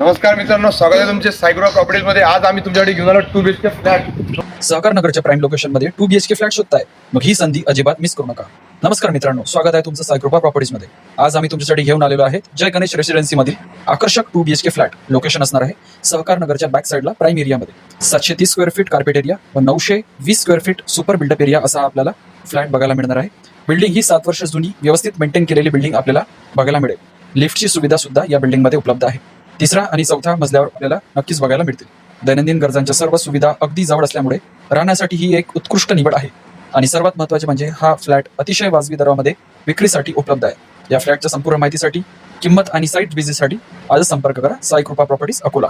नमस्कार मित्रांनो, स्वागत आहे तुमचे सायग्रो प्रॉपर्टीज मध्ये. आज आम्ही तुमच्याकडे घेऊन आलो 2 BHK फ्लॅट. सहकार नगरच्या प्राईम लोकेशन मध्ये 2 BHK फ्लॅट शोधताय, मग ही संधी अजिबात मिस करू नका. नमस्कार मित्रांनो, स्वागत आहे तुमचं सायग्रो प्रॉपर्टीज मध्ये. आज आम्ही तुमच्यासाठी घेऊन आलेलो आहेत जय गणेश रेसिडेन्सी मधील आकर्षक 2 BHK फ्लॅट. लोकेशन असणार आहे सहकार नगरच्या बॅक साईडला प्राईम एरियामध्ये. 730 स्क्वेअर फीट कार्पेट एरिया व 920 square feet super built up area असा आपल्याला फ्लॅट बघायला मिळणार आहे. बिल्डिंग ही 7 वर्ष जुनी व्यवस्थित मेंटेन केलेली बिल्डिंग आपल्याला बघायला मिळेल. लिफ्टची सुविधा सुद्धा या बिल्डिंगमध्ये उपलब्ध आहे. 3रा आणि 4था मजल्यावर आपल्याला नक्कीच बघायला मिळतील. दैनंदिन गरजांच्या सर्व सुविधा अगदी जवळ असल्यामुळे राहण्यासाठी ही एक उत्कृष्ट निवड आहे. आणि सर्वात महत्त्वाचे म्हणजे हा फ्लॅट अतिशय वाजवी दरामध्ये विक्रीसाठी उपलब्ध आहे. या फ्लॅटच्या संपूर्ण माहितीसाठी, किंमत आणि साईट व्हिजिटसाठी आजच संपर्क करा साई कृपा प्रॉपर्टीज अकोला.